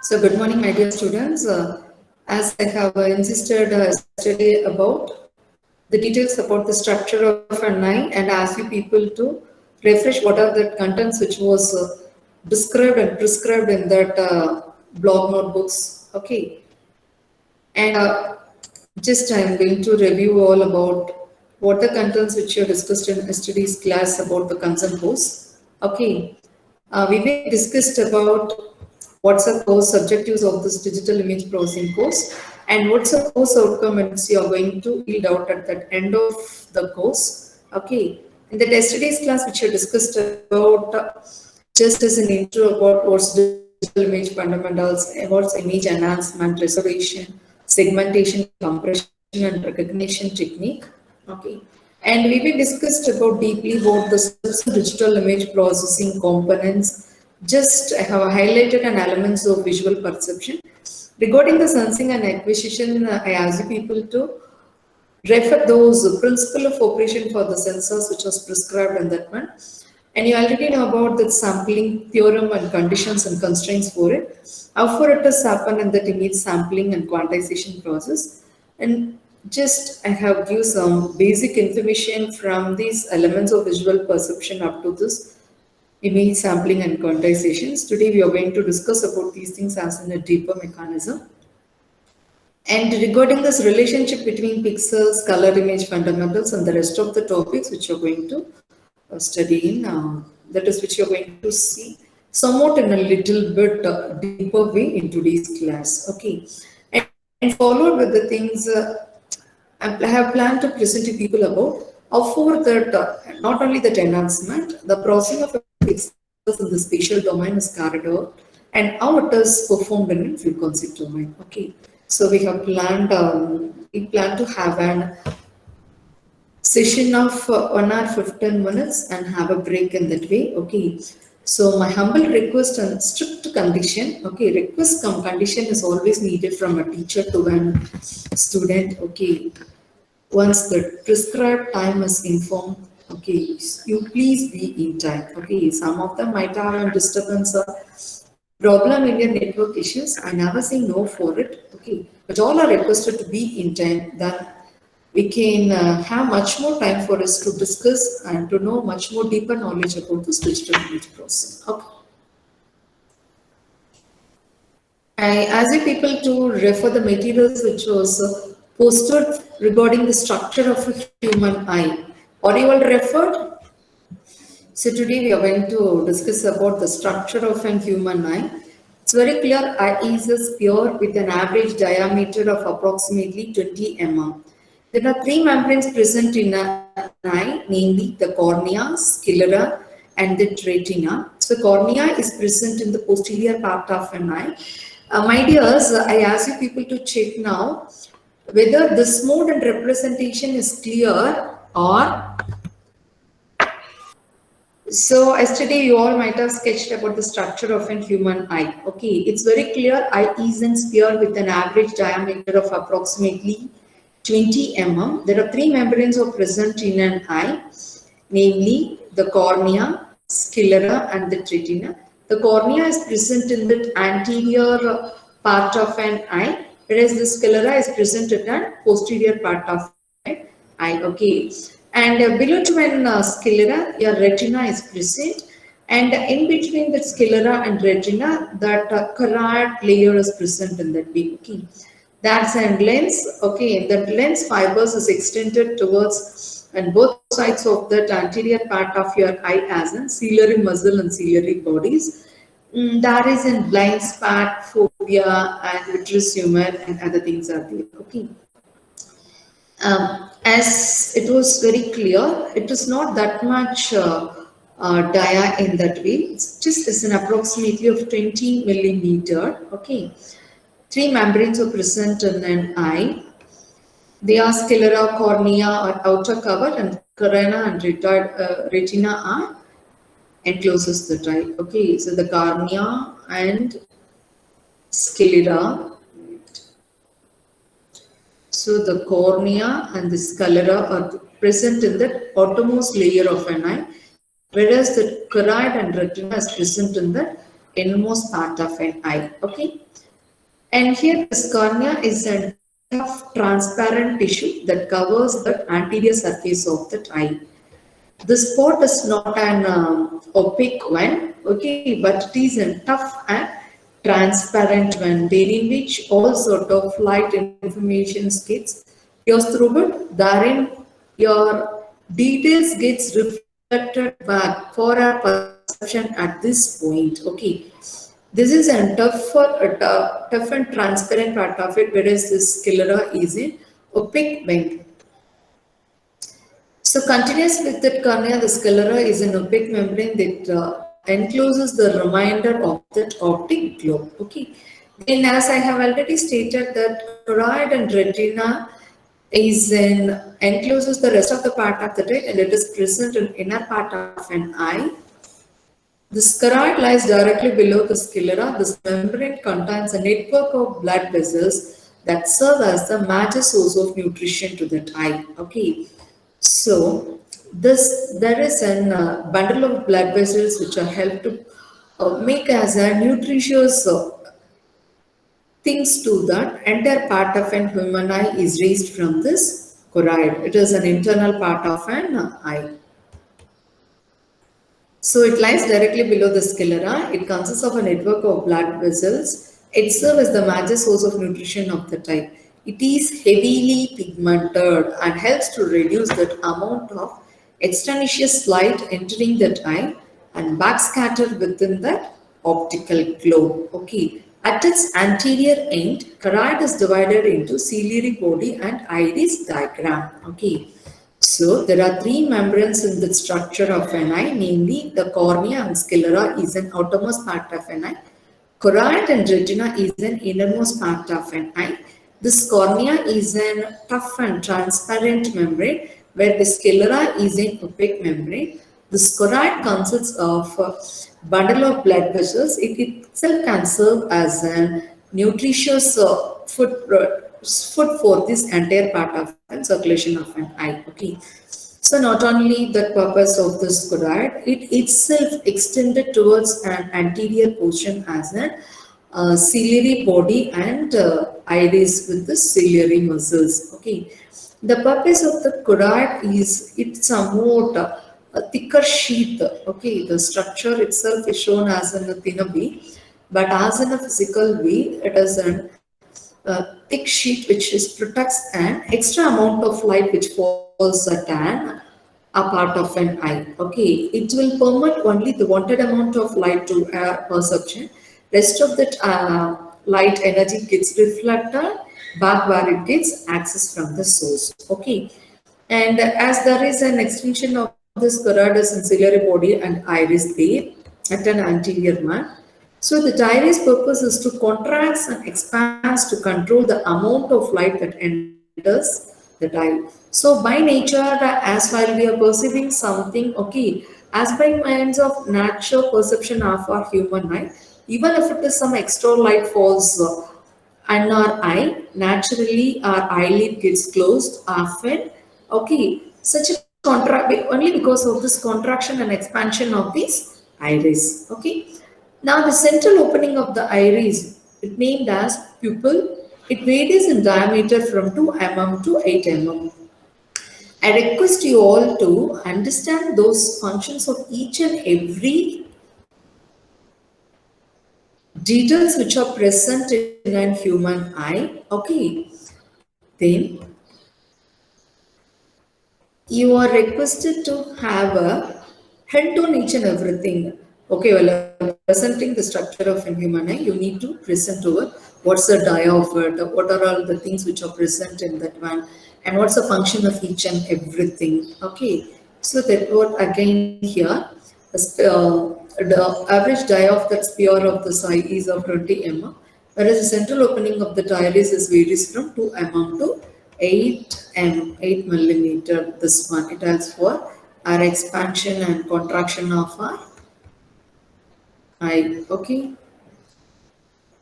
So good morning, my dear students. As I have insisted yesterday about the details about the structure of an eye and ask you people to refresh what are the contents which was described and prescribed in that blog notebooks. Okay. And just I am going to review all about what the contents which you discussed in yesterday's class about the consent course. Okay. We discussed about what's the course objectives of this digital image processing course and what's the course outcome which you are going to yield out at the end of the course. Okay. In the yesterday's class which you discussed about just as an intro about what's digital image fundamentals, what's image enhancement, restoration, segmentation, compression and recognition technique. Okay. And we will discussed about deeply about the steps of digital image processing components. Just I have highlighted an elements of visual perception. Regarding the sensing and acquisition, I ask you people to refer those principle of operation for the sensors which was prescribed in that one. And you already know about the sampling theorem and conditions and constraints for it. How far it has happened in that image sampling and quantization process. And just I have given some basic information from these elements of visual perception up to this image sampling and quantizations. Today we are going to discuss about these things as in a deeper mechanism. And regarding this relationship between pixels, color image fundamentals and the rest of the topics which you are going to study in, that is which you are going to see somewhat in a little bit deeper way in today's class. Okay. And followed with the things I have planned to present to people about how for that not only that enhancement, the processing of pixels in the spatial domain is carried out and how it is performed in frequency domain. Okay. So we have planned, we plan to have an session of 1 hour 15 minutes and have a break in that way. Okay. So my humble request and strict condition, okay, request condition is always needed from a teacher to an student. Okay. Once the prescribed time is informed, okay, you please be in time. Okay. Some of them might have a disturbance or problem in your network issues. I never say no for it. Okay. But all are requested to be in time. Then we can have much more time for us to discuss and to know much more deeper knowledge about this digital image processing. Okay. I ask you people to refer the materials which was posted regarding the structure of a human eye. Are you all referred? So today we are going to discuss about the structure of a human eye. It's very clear, eye is a sphere with an average diameter of approximately 20 mm. There are three membranes present in an eye, namely the cornea, sclera, and the retina. So cornea is present in the posterior part of an eye. My dears, I ask you people to check now whether this mode and representation is clear or. So yesterday you all might have sketched about the structure of a human eye. Okay, it's very clear. Eye is a sphere with an average diameter of approximately 20 mm. There are three membranes are present in an eye, namely the cornea, sclera, and the retina. The cornea is present in the anterior part of an eye, whereas the sclera is present in the posterior part of an eye. Okay. And below to an sclera, your retina is present, and in between the sclera and retina, that choroid layer is present in that way. Okay, that's a lens. Okay, that lens fibers is extended towards and both sides of that anterior part of your eye as in ciliary muscle and ciliary bodies. That is in blind spot, fovea, and vitreous humor, and other things are there. Okay. As it was very clear, it is not that much dia in that way. It's just as an approximately of 20 millimeter. Okay, three membranes are present in an eye. They are sclera, cornea, or outer cover, and cornea and retina are encloses the eye. Okay, so the cornea and sclera. So the cornea and the sclera are present in the outermost layer of an eye, whereas the choroid and retina is present in the innermost part of an eye. Okay, and here this cornea is a tough transparent tissue that covers the anterior surface of the eye. The spot is not an opaque one, okay, but it is a tough and transparent one, wherein which all sort of light information gets goes through it. Therein, your details gets reflected back for our perception at this point. Okay, this is a tough and transparent part of it, whereas this sclera is an opaque one. So continuous with that cornea, the sclera is an opaque membrane that encloses the remainder of that optic globe. Okay. Then as I have already stated that choroid and retina is in encloses the rest of the part of the eye and it is present in inner part of an eye. The choroid lies directly below the sclera. This membrane contains a network of blood vessels that serve as the major source of nutrition to that eye. Okay. So there is a bundle of blood vessels which are helped to make as a nutritious things to that entire part of an human eye is raised from this choroid. It is an internal part of an eye. So it lies directly below the sclera. It consists of a network of blood vessels. It serves as the major source of nutrition of the eye. It is heavily pigmented and helps to reduce that amount of extraneous light entering that eye and backscattered within that optical globe. Okay. At its anterior end, choroid is divided into ciliary body and iris diaphragm. Okay. So there are three membranes in the structure of an eye, namely the cornea and sclera is an outermost part of an eye. Choroid and retina is an innermost part of an eye. This cornea is a tough and transparent membrane, where the sclera is an opaque membrane. The choroid consists of a bundle of blood vessels. It itself can serve as a nutritious food for this entire part of the circulation of an eye. Okay. So not only the purpose of this choroid, it itself extended towards an anterior portion as an ciliary body and iris with the ciliary muscles. Okay. The purpose of the choroid is it's somewhat a thicker sheath. Okay. The structure itself is shown as in a thinner way, but as in a physical way, it is an thick sheet which protects an extra amount of light which falls at a part of an eye. Okay, it will permit only the wanted amount of light to perception. Rest of that light energy gets reflected back where it gets access from the source. Okay, and as there is an extension of this choroid in ciliary body and iris there at an anterior one. So the iris purpose is to contract and expand to control the amount of light that enters the eye. So by nature, as while we are perceiving something, okay, as by means of natural perception of our human eye, even if it is some extra light falls on our eye, naturally our eyelid gets closed often. Okay, such a contract only because of this contraction and expansion of this iris. Okay. Now the central opening of the iris, it named as pupil, it varies in diameter from 2 mm to 8 mm. I request you all to understand those functions of each and every details which are present in a human eye. Okay, then you are requested to have a head on each and everything. Okay, well, presenting the structure of a human eye, you need to present over what's the dia of it, what are all the things which are present in that one, and what's the function of each and everything. Okay, so that what again here, the average dia of that sphere of the eye is of 20 mm, whereas the central opening of the iris is varies from 2 mm to 8 millimeter. This one, it has for our expansion and contraction of our eye. Okay.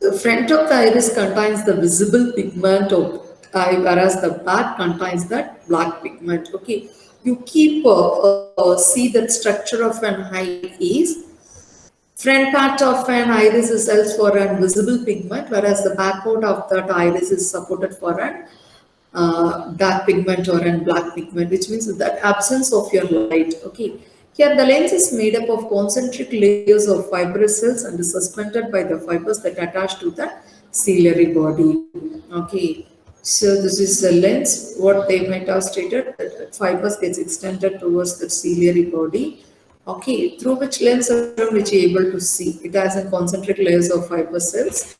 The front of the iris contains the visible pigment of eye, whereas the back contains that black pigment. Okay. You keep see that structure of an eye is Front part of an iris is held for an visible pigment, whereas the back part of that iris is supported for an dark pigment or an black pigment, which means that absence of your light. Okay. Here the lens is made up of concentric layers of fibrous cells and is suspended by the fibers that attach to the ciliary body. Okay. So this is the lens, what they might have stated, that fibers gets extended towards the ciliary body. Okay, through which lens around which you're able to see. It has a concentric layers of fiber cells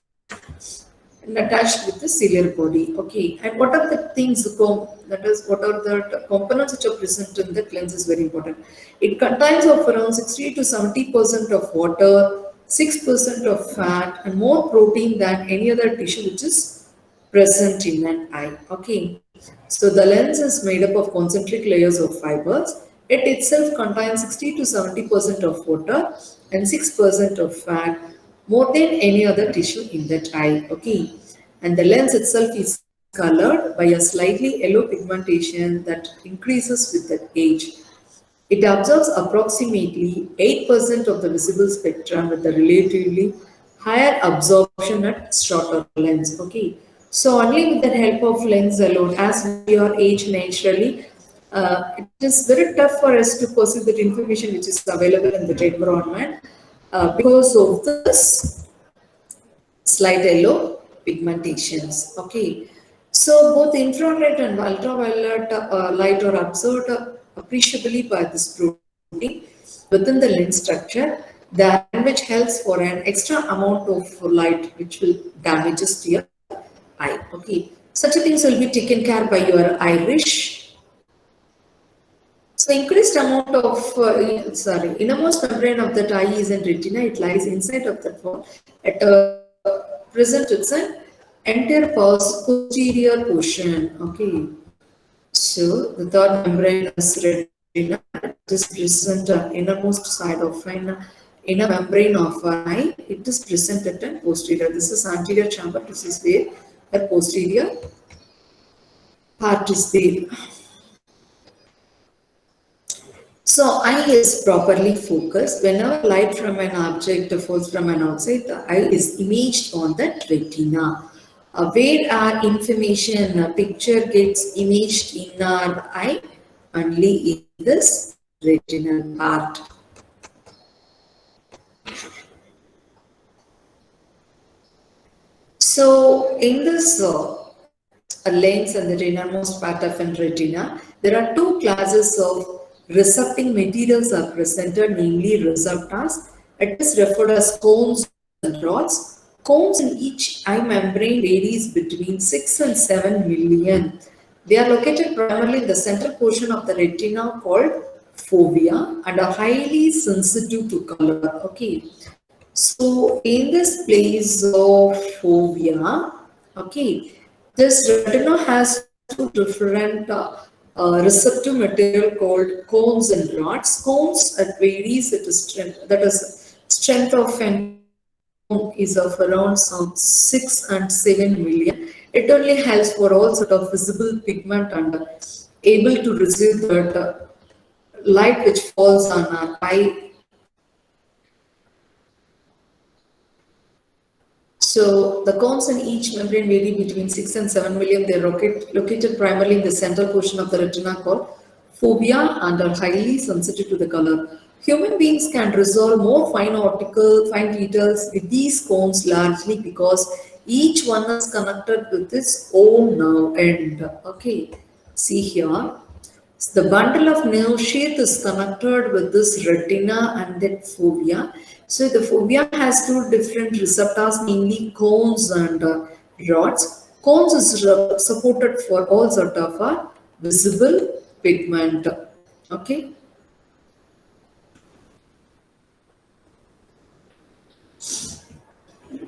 and attached with the ciliary body. Okay, and what are the things, that is, what are the components which are present in the lens is very important. It contains of around 60 to 70% of water, 6% of fat, and more protein than any other tissue which is present in an eye. Okay, so the lens is made up of concentric layers of fibers. It itself contains 60 to 70% of water and 6% of fat, more than any other tissue in that eye. Okay, and the lens itself is colored by a slightly yellow pigmentation that increases with the age. It absorbs approximately 8% of the visible spectrum with a relatively higher absorption at shorter lens. Okay, so only with the help of lens alone, as we are age naturally, it is very tough for us to perceive that information which is available in the environment because of this slight yellow pigmentations. Okay, so both infrared and ultraviolet light are absorbed appreciably by this protein within the lens structure, that which helps for an extra amount of light which will damages to your eye. Okay, such things will be taken care by your iris. So increased amount of innermost membrane of the eye is in retina. It lies inside of the wall. At present, it's an entire posterior portion. Okay. So the third membrane is retina. It is present on innermost side of an inner membrane of an eye. It is present at an posterior. This is anterior chamber. This is where the posterior part is there. So eye is properly focused. Whenever light from an object falls from an outside, the eye is imaged on that retina. Where our information picture gets imaged in our eye, only in this retinal part. So in this lens and the innermost part of an retina, there are two classes of recepting materials are presented, namely receptors. It is referred as cones and rods. Cones in each eye membrane varies between 6 and 7 million. They are located primarily in the central portion of the retina called fovea and are highly sensitive to color. Okay. So in this place of fovea, okay, this retina has two different receptive material called cones and rods. Cones at varies at a strength, that is strength of an cone is of around some 6 and 7 million. It only helps for all sort of visible pigment and able to receive that light which falls on our eye. So the cones in each membrane vary between 6 and 7 million. They are located primarily in the central portion of the retina called fovea and are highly sensitive to the color. Human beings can resolve more fine details with these cones largely because each one is connected with its own nerve end. Okay, see here. The bundle of nerve sheath is connected with this retina and that fovea. So the fovea has two different receptors, namely cones and rods. Cones is supported for all sort of visible pigment. Okay.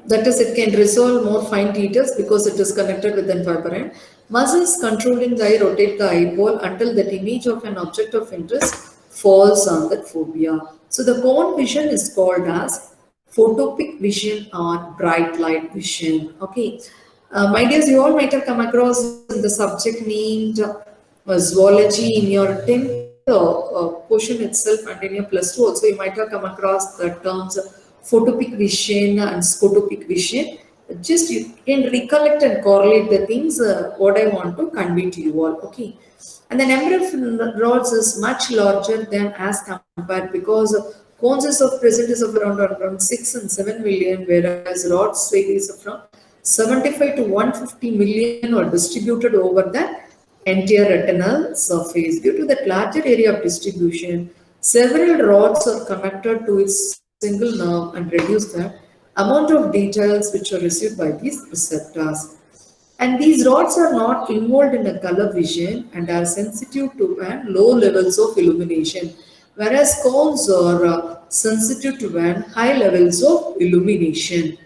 That is, it can resolve more fine details because it is connected with an fiber. Muscles controlling the eye rotate the eyeball until that image of an object of interest falls on that fovea. So the cone vision is called as photopic vision or bright light vision. Okay. My dears, you all might have come across the subject named zoology in your 10th portion itself, and in your plus 2 also you might have come across the terms photopic vision and scotopic vision. Just you can recollect and correlate the things what I want to convey to you all. Okay, and the number of rods is much larger than as compared, because cones is of present is of around 6 and 7 million, whereas rods varies from 75 to 150 million are distributed over the entire retinal surface. Due to that larger area of distribution, several rods are connected to its single nerve and reduce the amount of details which are received by these receptors. And these rods are not involved in a color vision and are sensitive to low levels of illumination, whereas cones are sensitive to high levels of illumination.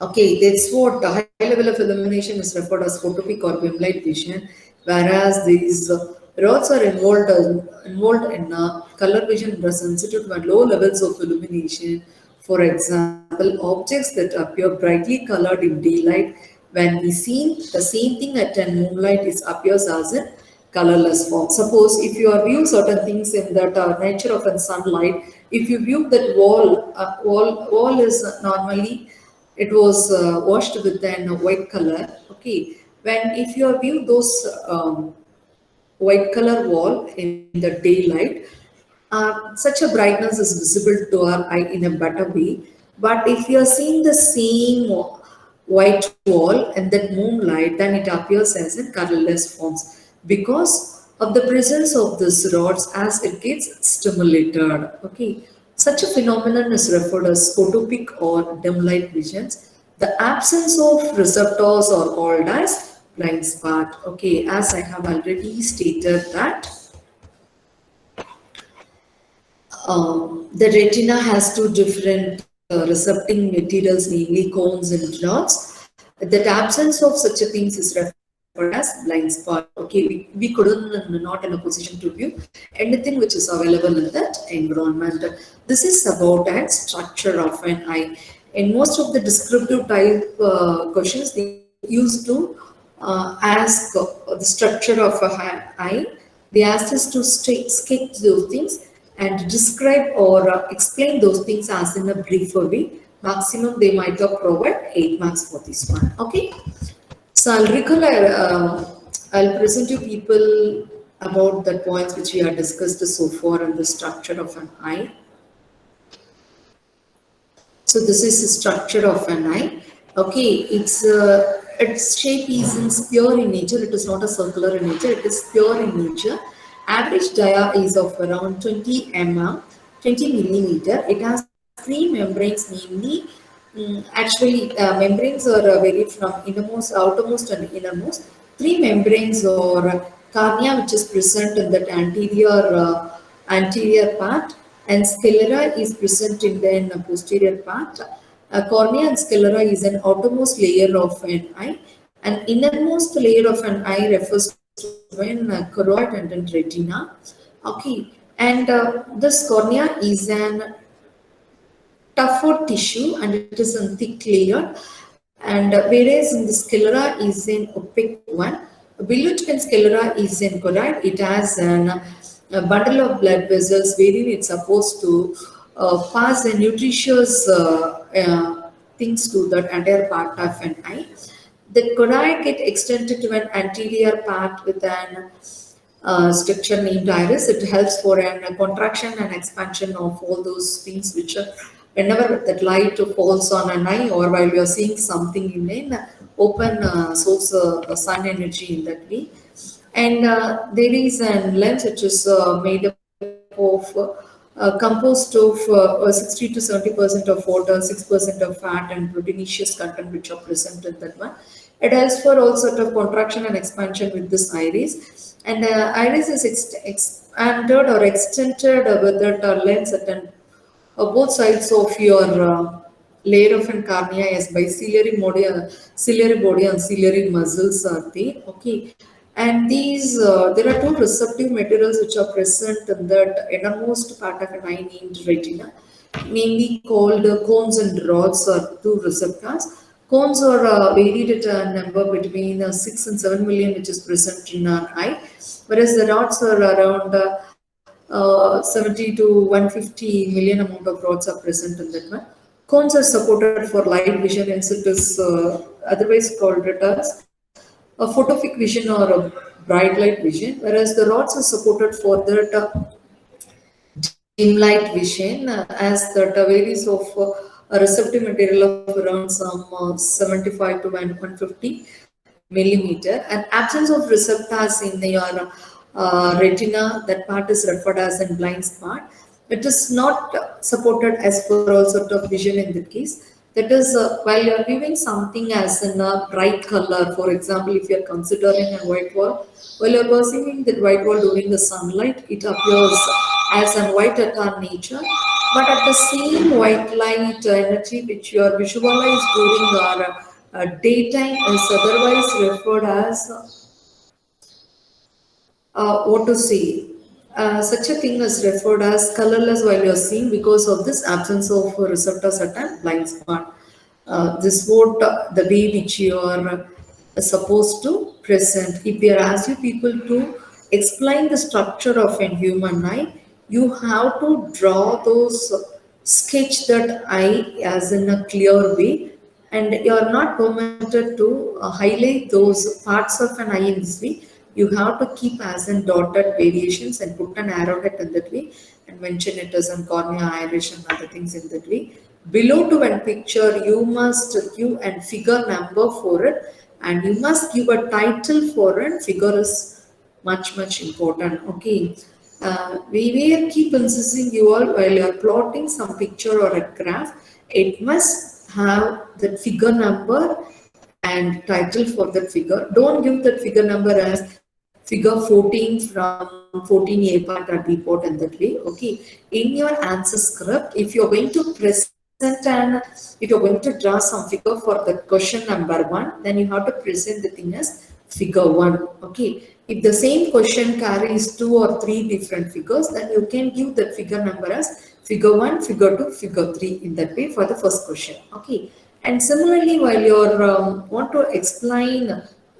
Okay, that's what the high level of illumination is referred as photopic or dim light vision, whereas these rods are involved in color vision and are sensitive to low levels of illumination. For example, objects that appear brightly colored in daylight, when we see the same thing at moonlight, it appears as in colorless form. Suppose if you are view certain things in that nature of a sunlight, if you view that wall is normally it was washed with a white color. Okay, when if you view those white color wall in the daylight, such a brightness is visible to our eye in a better way. But if you are seeing the same white wall and that moonlight, then it appears as in colorless forms because of the presence of these rods as it gets stimulated. Okay, such a phenomenon is referred as photopic or dim light visions. The absence of receptors are called as blind spot. Okay, as I have already stated that the retina has two different recepting materials, namely cones and rods. The absence of such a things is referred as blind spot. Okay, we couldn't not in a position to view anything which is available in that environment. This is about a structure of an eye. In most of the descriptive type questions, they used to ask the structure of an eye. They asked us to sketch those things and describe or explain those things as in a briefer way. Maximum they might have provide 8 marks for this one. Okay, so I'll present you people about the points which we have discussed so far on the structure of an eye. So this is the structure of an eye. Okay, its shape is in sphere in nature. It is not a circular in nature. It is sphere in nature. Average dia is of around 20 mm, 20 millimeter. It has three membranes, namely, membranes are varied from innermost, outermost, and innermost. Three membranes are cornea, which is present in that anterior part, and sclera is present in the posterior part. Cornea and sclera is an outermost layer of an eye, and innermost layer of an eye refers to an choroid and then retina. Okay, and this cornea is an tougher tissue and it is a thick layer, and whereas in the sclera is an opaque one. Below sclera is an choroid. It has a bundle of blood vessels wherein it's supposed to pass the nutritious things to that entire part of an eye. The choroid get extended to an anterior part with an structure named iris. It helps for a contraction and expansion of all those things which are whenever that light falls on an eye or while you are seeing something in an open source sun energy in that way. And there is a lens which is made up of composed of 60 to 70% of water, 6% of fat, and proteinaceous content which are present in that one. It helps for all sort of contraction and expansion with this iris. And iris is expanded or extended with that lens at both sides of your layer of an cornea as by ciliary body and ciliary muscles are there. Okay, and these there are two receptive materials which are present in that innermost part of an eye named retina, namely called cones and rods are two receptors. Cones are varied at a number between 6 and 7 million, which is present in our eye, whereas the rods are around 70 to 150 million amount of rods are present in that one. Cones are supported for light vision, and it is otherwise called it as a photophic vision or a bright light vision, whereas the rods are supported for that dim light vision, as that varies of a receptive material of around some 75 to 150 millimeter, and absence of receptors in your retina, that part is referred as a blind spot. It is not supported as for all sort of vision in that case. That is, while you are viewing something as in a bright color, for example, if you are considering a white wall, while you are perceiving that white wall during the sunlight, it appears as a white at our nature. But at the same white light energy which you are visualized during our daytime is otherwise referred as what to say. Such a thing is referred as colorless while you're seeing because of this absence of receptors at a blind spot. This what the way which you are supposed to present. If you are asking people to explain the structure of a human eye, you have to draw those sketch that eye as in a clear way, and you are not permitted to highlight those parts of an eye in this way. You have to keep as in dotted variations and put an arrowhead in that way and mention it as in cornea, iris, and other things in that way. Below to one picture, you must give and figure number for it, and you must give a title for it. Figure is much important. Okay. We will keep insisting you all while you are plotting some picture or a graph, it must have the figure number and title for that figure. Don't give that figure number as figure 14 from 14A part or B part in that way. Okay. In your answer script, if you're going to present and if you're going to draw some figure for the question number 1, then you have to present the thing as figure 1. Okay. If the same question carries 2 or 3 different figures, then you can give that figure number as figure 1, figure 2, figure 3 in that way for the first question. Okay. And similarly, while you want to explain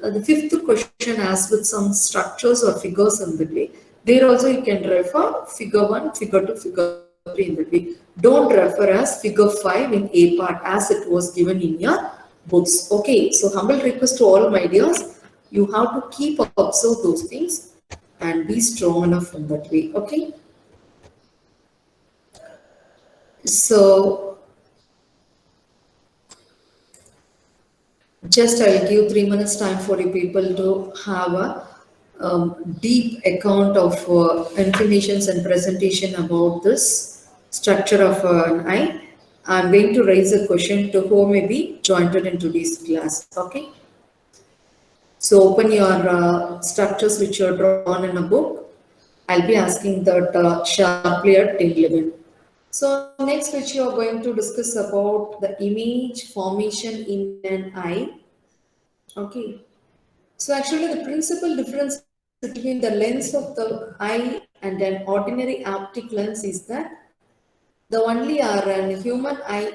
the fifth question as with some structures or figures in the way, there also you can refer figure 1, figure 2, figure 3 in the way. Don't refer as figure 5 in A part as it was given in your books. Okay, so humble request to all my dears, you have to keep observe those things and be strong enough in that way. Okay. So just I'll give 3 minutes time for you people to have a deep account of informations and presentation about this structure of an eye. I'm going to raise a question to who may be joined in today's class. Okay. So open your structures which are drawn in a book. I'll be asking that sharply at 10:11. So next, which you are going to discuss about the image formation in an eye. Okay. So actually, the principal difference between the lens of the eye and an ordinary optic lens is that the only human eye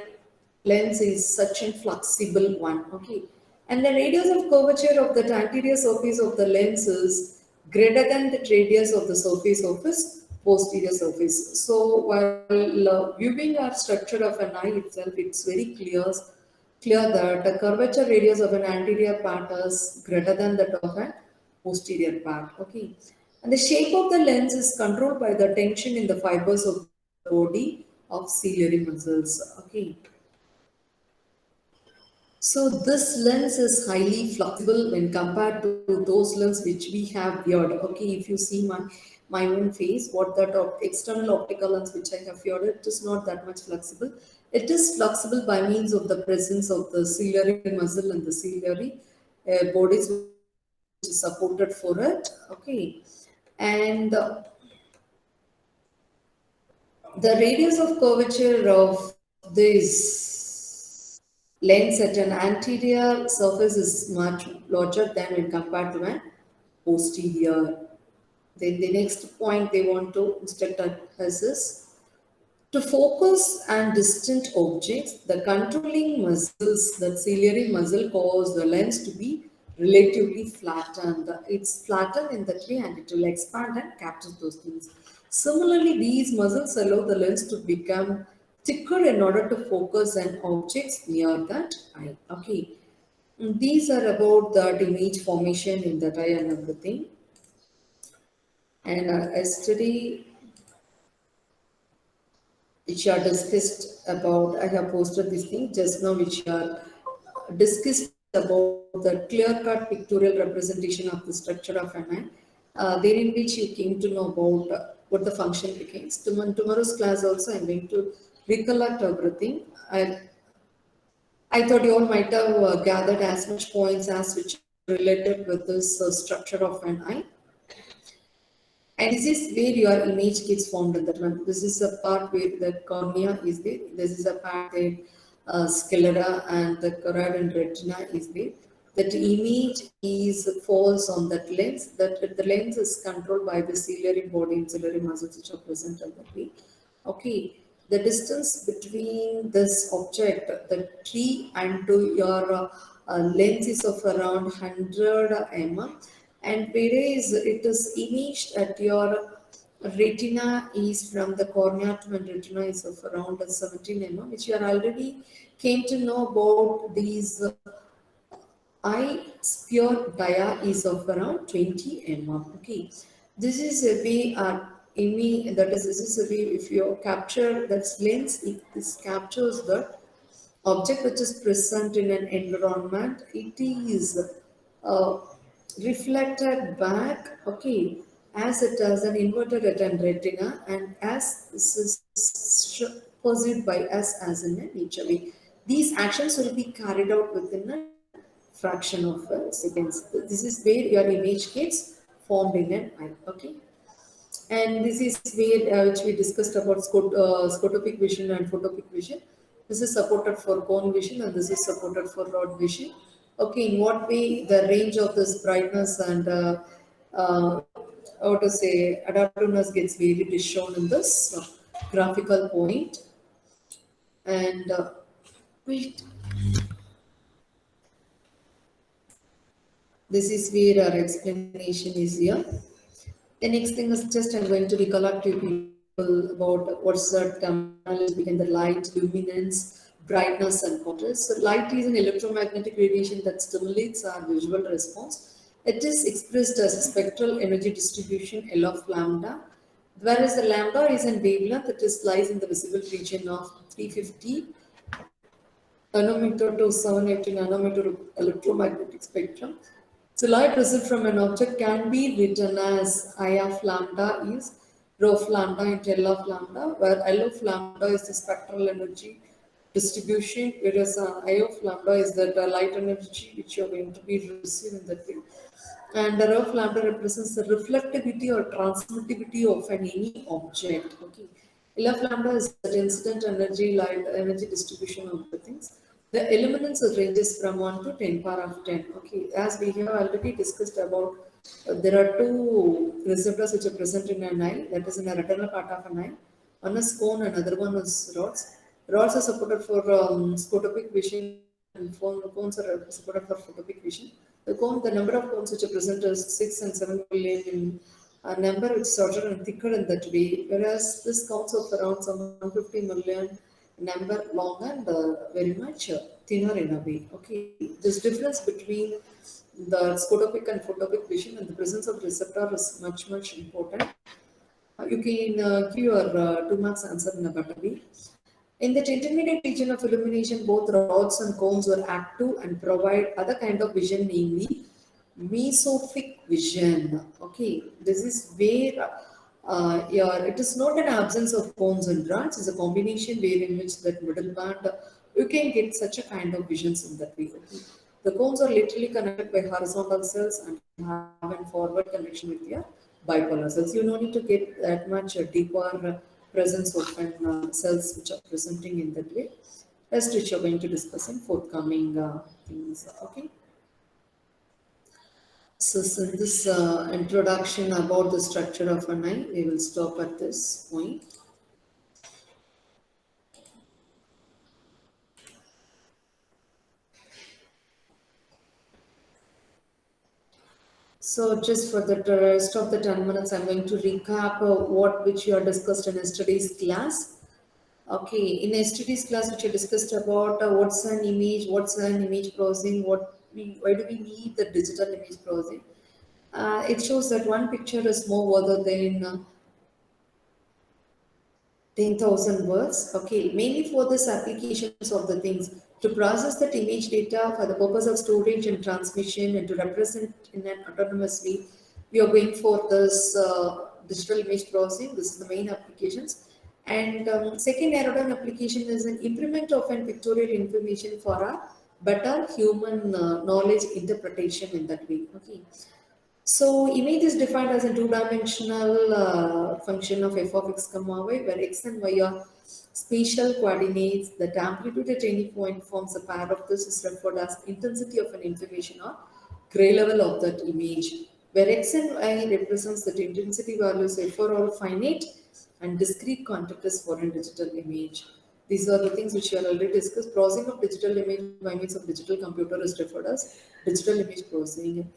lens is such a flexible one. Okay. And the radius of curvature of the anterior surface of the lens is greater than the radius of the surface of its posterior surface. So while viewing our structure of an eye itself, it's very clear that the curvature radius of an anterior part is greater than that of an posterior part. Okay. And the shape of the lens is controlled by the tension in the fibers of the body of ciliary muscles. Okay. So this lens is highly flexible when compared to those lens which we have here. Okay, if you see my own face, what that external optical lens which I have here, it is not that much flexible. It is flexible by means of the presence of the ciliary muscle and the ciliary bodies which is supported for it. Okay, and the radius of curvature of this lens at an anterior surface is much larger than when compared to an posterior. Then the next point they want to instruct us is to focus on distant objects. The controlling muscles, the ciliary muscle, cause the lens to be relatively flattened. It's flattened in that way and it will expand and capture those things. Similarly, these muscles allow the lens to become thicker in order to focus on objects near that eye. Okay. These are about that image formation in that eye and everything. And yesterday, which are discussed about, I have posted this thing just now, which are discussed about the clear-cut pictorial representation of the structure of an eye, therein which you came to know about what the function becomes. Tomorrow's class also, I'm going to recollect everything. I thought you all might have gathered as much points as which related with this structure of an eye. And this is where your image gets formed in that one. This is a part where the cornea is there. This is a part where sclera and the choroid and retina is there. That image is falls on that lens. That the lens is controlled by the ciliary body and ciliary muscles which are present in that way. Okay, the distance between this object, the tree, and to your lens is of around 100 mm, and whereas it is imaged at your retina is from the cornea to and retina is of around 17 mm, which you are already came to know about these eye sphere dia is of around 20 mm. Okay, this is a way that is this is a way if you capture that lens, if this captures the object which is present in an environment, it is uh, reflected back, okay, as it has an inverted retina and as this is perceived by us as in a nature way. These actions will be carried out within a fraction of a second. This is where your image gets formed in an eye, okay. And this is where which we discussed about scotopic vision and photopic vision. This is supported for cone vision and this is supported for rod vision. Okay, in what way the range of this brightness and uh, how to say adaptiveness gets varied is shown in this graphical point. And wait, this is where our explanation is here. The next thing is just I'm going to recollect you people about what's the terminology between the light, luminance, brightness, and contrast. So light is an electromagnetic radiation that stimulates our visual response. It is expressed as a spectral energy distribution L of lambda, whereas the lambda is in wavelength that is lies in the visible region of 350 nanometer to 780 nanometer electromagnetic spectrum. So light received from an object can be written as I of lambda is rho of lambda into L of lambda, where L of lambda is the spectral energy distribution, whereas I of lambda is that light energy which you are going to be receiving that way. And the rho of lambda represents the reflectivity or transmittivity of any object. Okay. L of lambda is the incident energy, light energy distribution of the things. The illuminance ranges from 1 to 10 power of 10. Okay, as we have already discussed about, there are two receptors which are present in an eye, that is in a retinal part of an eye. One is cone, another one is rods. Rods are supported for scotopic vision, and cones are supported for photopic vision. The number of cones which are present is 6 and 7 billion in a number which is shorter and thicker in that way, whereas this counts of around some 150 million number long and very much thinner in a way. Okay, this difference between the scotopic and photopic vision and the presence of receptor is much important. You can give your 2 marks answer in a better way. In the intermediate region of illumination, both rods and cones were active and provide other kind of vision, namely mesophic vision. Okay, this is where it is not an absence of cones and rods, it's a combination where in which that middle band you can get such a kind of visions in that way. Okay. The cones are literally connected by horizontal cells and have a forward connection with your bipolar cells. You no need to get that much deeper presence of cells which are presenting in that way. Rest which you're going to discuss in forthcoming things. Okay. So, in this introduction about the structure of an eye, we will stop at this point. So just for the rest of the 10 minutes, I'm going to recap what which you are discussed in yesterday's class. Okay, in yesterday's class, which I discussed about what's an image, what's an image processing, why do we need the digital image processing? It shows that one picture is more worth than 10,000 words. Okay, mainly for this applications of the things to process that image data for the purpose of storage and transmission and to represent in an autonomous way. We are going for this digital image processing. This is the main applications. And second aerodynamic application is an improvement of an pictorial information for a better human knowledge interpretation in that way. Okay. So image is defined as a two-dimensional function of f of x comma y, where x and y are spatial coordinates. That amplitude at any point forms a pair of this is referred as intensity of an information or gray level of that image, where x and y represents that intensity values for all finite and discrete content is for a digital image. These are the things which we are already discussed. Processing of digital image by means of digital computer is referred as digital image processing.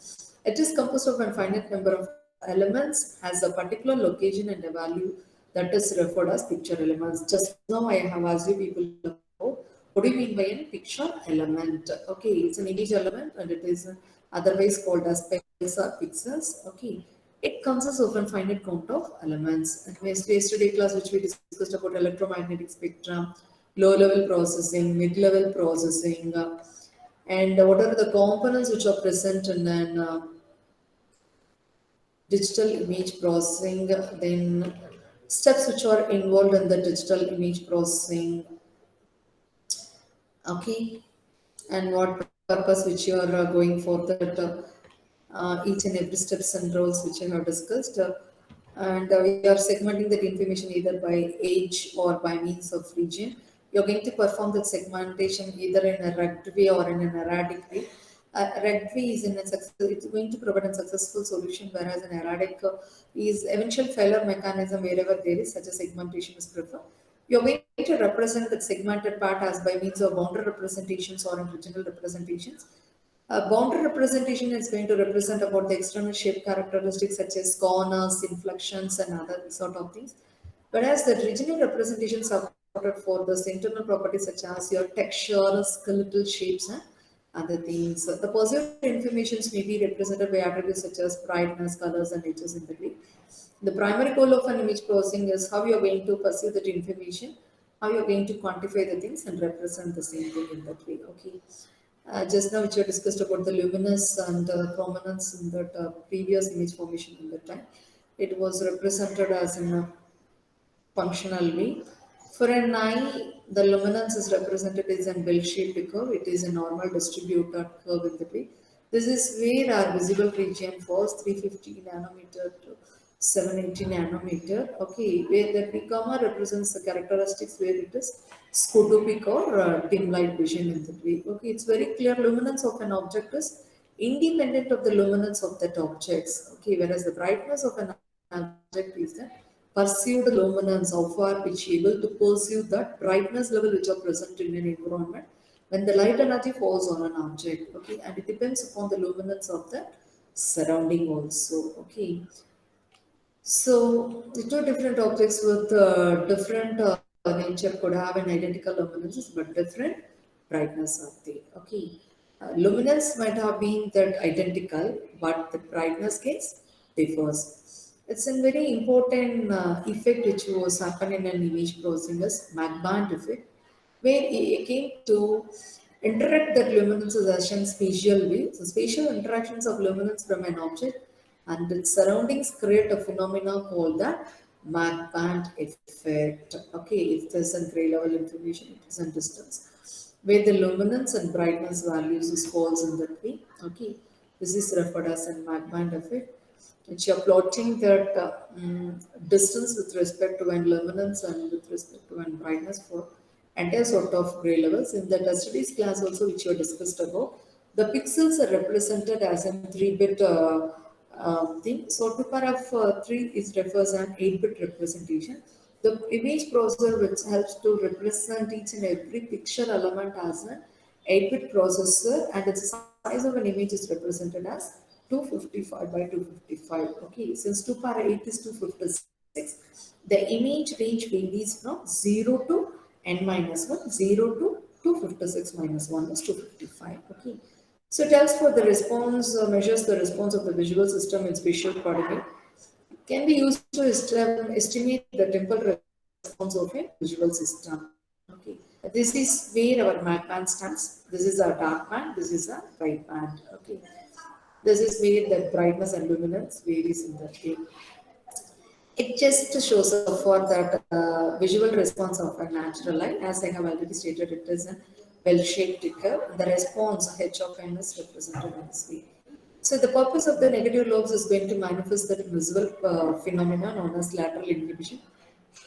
It is composed of a finite number of elements, has a particular location and a value that is referred as picture elements. Just now I have asked you people about what do you mean by a picture element? Okay, it's an image element and it is otherwise called as pixels or pixels. Okay, it consists of a finite count of elements. And yesterday class which we discussed about electromagnetic spectrum, low level processing, mid level processing, and what are the components which are present in an digital image processing, then steps which are involved in the digital image processing, okay, and what purpose which you are going for that each and every steps and roles which I have discussed. And we are segmenting that information either by age or by means of region. You're going to perform that segmentation either in a rugged way or in an erratic way. Rugged way is in a success, it's going to provide a successful solution, whereas an erratic is eventual failure mechanism wherever there is such a segmentation is preferred. You're going to represent that segmented part as by means of boundary representations or in regional representations. A boundary representation is going to represent about the external shape characteristics such as corners, inflections, and other sort of things. Whereas the regional representations are supported for the internal properties such as your texture, skeletal shapes, and other things. The perceived informations may be represented by attributes such as brightness, colors, and edges in the way. The primary goal of an image processing is how you're going to perceive that information, how you're going to quantify the things and represent the same thing in that way. Okay. Just now, which we discussed about the luminance and prominence in that previous image formation in that time, it was represented as in a functional way. For an eye, the luminance is represented as a bell-shaped curve. It is a normal distributed curve in the way. This is where our visible region was 350 nanometer to 780 nanometer. Okay, where the gamma represents the characteristics where it is scotopic or dim light vision in the way. Okay, it's very clear luminance of an object is independent of the luminance of that objects. Okay, whereas the brightness of an object is the perceived luminance, how far which able to perceive that brightness level which are present in an environment when the light energy falls on an object. Okay, and it depends upon the luminance of the surrounding also. Okay, so the two different objects with different nature could have an identical luminance but different brightness of the. Okay, luminance might have been that identical, but the brightness case differs. It's a very important effect which was happen in an image processing as Mac-Band effect, where it came to interact that luminance as a spatial way. So spatial interactions of luminance from an object and its surroundings create a phenomena called the Mach band effect. Okay, if there's a gray level information, it is a distance where the luminance and brightness values is falls in that way. Okay, this is referred as a Mach band effect, which you're plotting that distance with respect to one luminance and with respect to one brightness for entire sort of gray levels. In the yesterday's class also, which you discussed about, the pixels are represented as a 3-bit thing. So to power of 3 is refers an 8-bit representation. The image processor which helps to represent each and every picture element as an 8-bit processor, and its size of an image is represented as 255 by 255. Okay, since 2 power 8 is 256, the image range varies from 0 to n minus 1, 0 to 256 minus 1 is 255. Okay, so it tells for the response, measures the response of the visual system in spatial coordinate, can be used to estimate the temporal response of a visual system. Okay, this is where our map band stands. This is our dark band. This is a bright band. Okay, this is where the brightness and luminance varies in that way. It just shows up for that visual response of a natural light. As I have already stated, it is a bell-shaped curve. The response H of n is represented in this way. So the purpose of the negative lobes is going to manifest that visual phenomena known as lateral inhibition.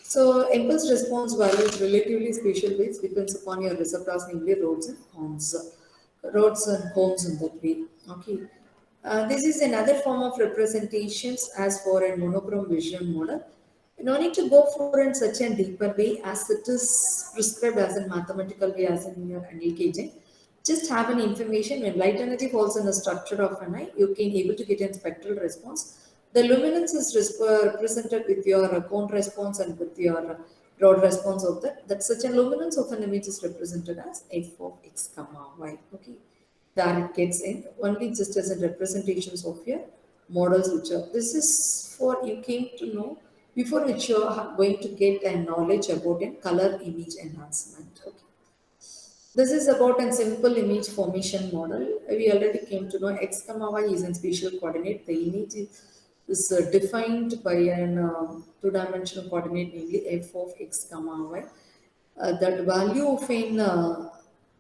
So impulse response values relatively spatial weights depends upon your receptors, namely rods and cones in that way. Okay. This is another form of representations as for a monochrome vision model. No need to go for in such a deeper way as it is prescribed as a mathematical way as in your angle gauging. Just have an information when light energy falls in the structure of an eye, you can able to get a spectral response. The luminance is represented with your cone response and with your rod response of that. That such a luminance of an image is represented as f of x comma y. Okay, there it gets in only just as a representations of your models which are. This is for you came to know before which you are going to get a knowledge about a color image enhancement. Okay. This is about a simple image formation model. We already came to know x comma y is in spatial coordinate. The image is defined by an two-dimensional coordinate, namely f of x comma y. That value of an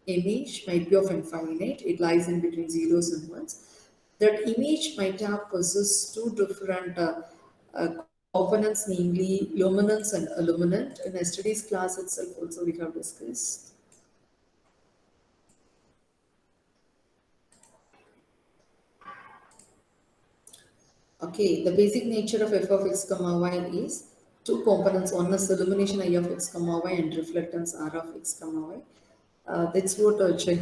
image might be of infinite. It lies in between zeros and ones. That image might have possess two different uh, components, namely luminance and illuminant. In yesterday's class itself, also we have discussed. Okay, the basic nature of f of x comma y is two components. One is illumination I of x comma y and reflectance r of x comma y. That's what check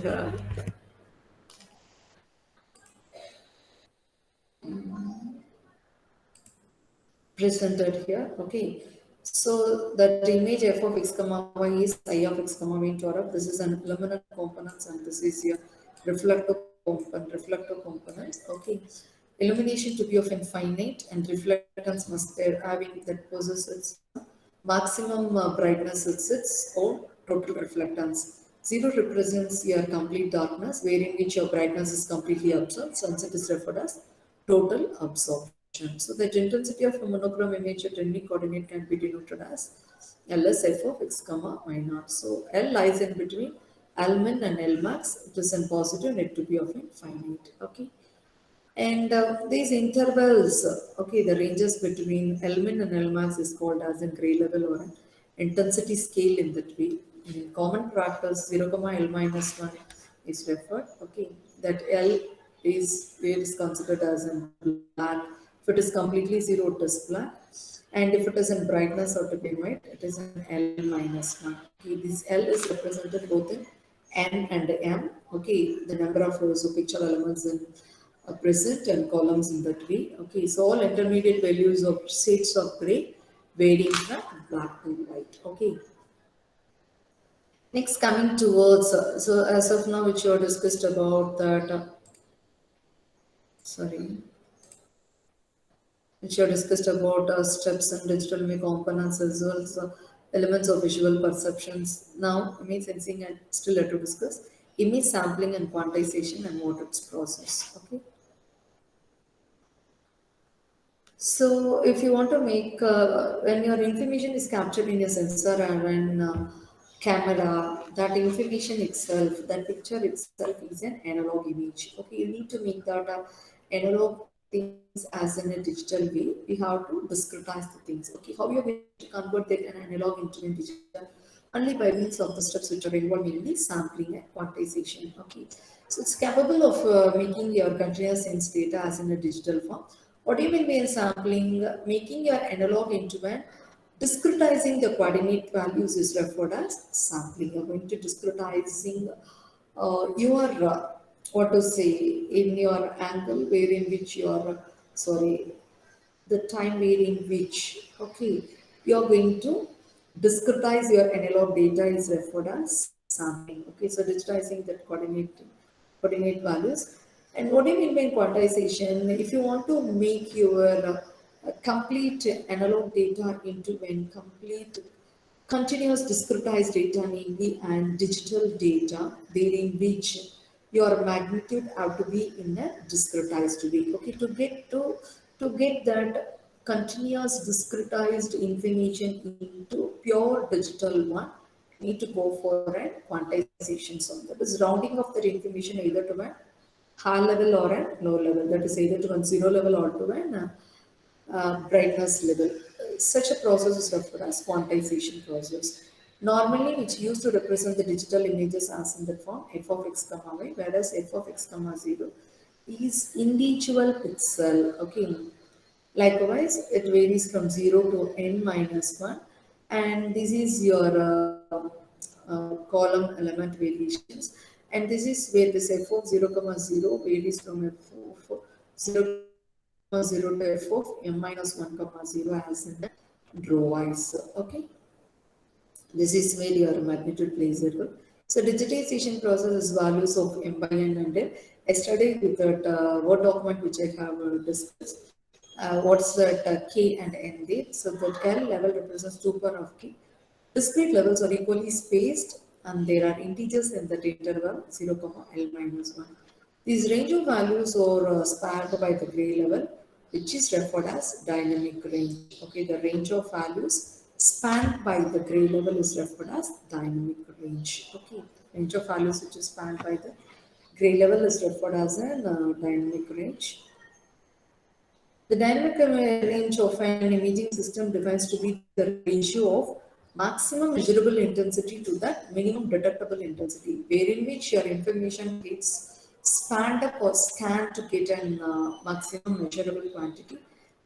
presented here. Okay, so that image f of x comma y is I of x comma y into r of. This is an illuminant components and this is your reflector components. Okay, illumination to be of infinite and reflectance must be having that possesses maximum brightness is its own total reflectance. Zero represents your complete darkness, wherein which your brightness is completely absorbed, since it is referred as total absorption. So the intensity of a monochrome image at any coordinate can be denoted as Ls f of x comma y naught. So L lies in between L min and L max. It is in positive net to be of infinite. Okay. And these intervals, okay, the ranges between L-min and L-max is called as a gray level or an intensity scale in that way. In common practice, 0, L minus 1 is referred, okay, that L is where is considered as in black. If it is completely 0, it is black. And if it is in brightness or to be white, it is an L minus 1. Okay, this L is represented both in N and M, okay, the number of rows of picture elements in present and columns in that way. Okay, so all intermediate values of shades of gray varying from black to white. Okay. Next, coming towards, so as of now, which you have discussed about that, sorry, which you have discussed about steps and digital image components as well as elements of visual perceptions. Now, image sensing and still have to discuss image sampling and quantization and what its process. Okay. So, if you want to make, when your information is captured in a sensor or in camera, that information itself, that picture itself is an analog image. Okay, you need to make that analog things as in a digital way. We have to discretize the things. Okay, how you're going to convert that an analog into a digital? Only by means of the steps which are involved, mainly sampling and quantization. Okay, so it's capable of making your continuous sense data as in a digital form. What do you mean by sampling? Making your analog into an discretizing the coordinate values is referred as sampling. You're going to discretizing your what to say, in your angle wherein which you are, sorry, the time wherein which, okay, you are going to discretize your analog data is referred as sampling. Okay, so digitizing that coordinate values. And what do you mean by quantization? If you want to make your complete analog data into an complete continuous discretized data, namely, and digital data, wherein which your magnitude have to be in a discretized way. Okay, to get that continuous discretized information into pure digital one, need to go for a quantization. So that is rounding of that information either to a high level or a low level. That is either to a zero level or to an brightness level. Such a process is referred as quantization process. Normally, it's used to represent the digital images as in the form f of x comma y, whereas f of x comma 0 is individual pixel. Okay. Likewise, it varies from 0 to n minus 1, and this is your column element variations. And this is where this f of 0 comma 0 varies from f of 0 0 to f of m minus 1 comma 0 as in the row wise. Okay, this is where your magnitude plays a role. So digitization process is values of m by n and n. Yesterday with that Word document which I have discussed, what's that k and n there. So that L level represents 2 power of k. Discrete levels are equally spaced and there are integers in that interval 0, L minus 1. These range of values are spanned by the gray level, which is referred as dynamic range. Okay, the range of values spanned by the gray level is referred as dynamic range. Okay, range of values which is spanned by the gray level is referred as a dynamic range. The dynamic range of an imaging system defines to be the ratio of maximum measurable intensity to that minimum detectable intensity, wherein which your information gets spanned up or scanned to get an maximum measurable quantity,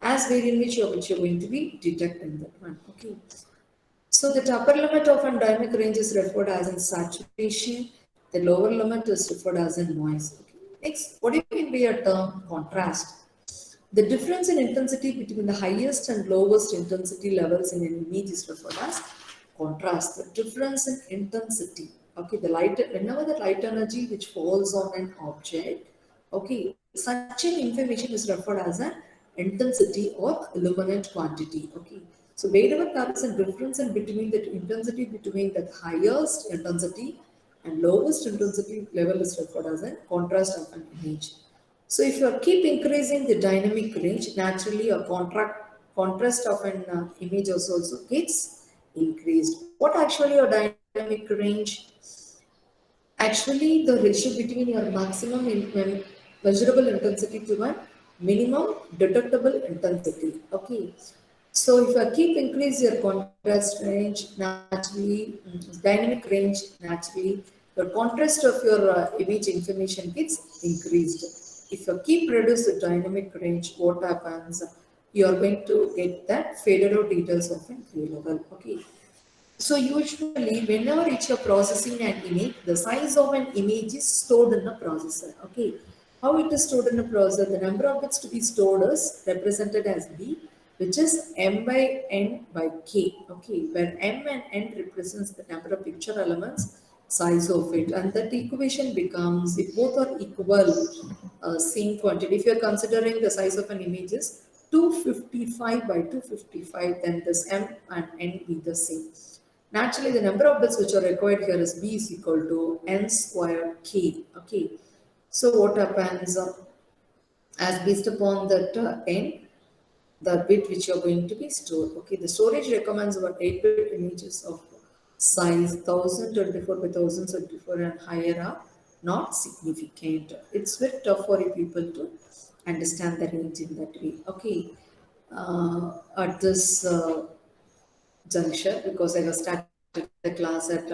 as wherein which you're going to be detecting that one. Okay. So the upper limit of a dynamic range is referred as in saturation. The lower limit is referred as in noise. Okay. Next, what do you mean by a term contrast? The difference in intensity between the highest and lowest intensity levels in an image is referred as contrast. The difference in intensity. Okay, the light, whenever the light energy which falls on an object, okay, such an information is referred as an intensity or luminant quantity. Okay, so wherever there is a difference in between the intensity between the highest intensity and lowest intensity level is referred as a contrast of an image. So if you keep increasing the dynamic range, naturally a contrast of an image also gets increased. What actually your dynamic range? Actually, the ratio between your maximum measurable intensity to one minimum detectable intensity. Okay. So if I keep increase your contrast range naturally, dynamic range naturally, the contrast of your image information gets increased. If you keep reduce the dynamic range, what happens? You are going to get that faded out details of a gray level. Okay. So usually whenever it's you're processing an image, the size of an image is stored in the processor. Okay. How it is stored in the processor? The number of bits to be stored is represented as B, which is M by N by K. Okay. Where M and N represents the number of picture elements, size of it. And that equation becomes, if both are equal, same quantity. If you're considering the size of an image is 255 by 255, then this M and N be the same. Naturally, the number of bits which are required here is B is equal to N squared K. Okay. So what happens as based upon that N, the bit which you're going to be stored. Okay. The storage recommends about 8-bit images of size 1024 by 1074 and higher are not significant. It's very tough for you people to understand the range in that way. Okay. At this juncture, because I was started the class at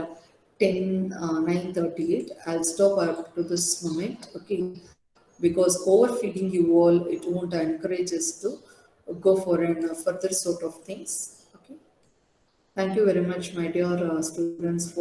10 9:38. I'll stop up to this moment. Okay, because overfeeding you all, it won't encourage us to go for an further sort of things. Okay, thank you very much, my dear students, for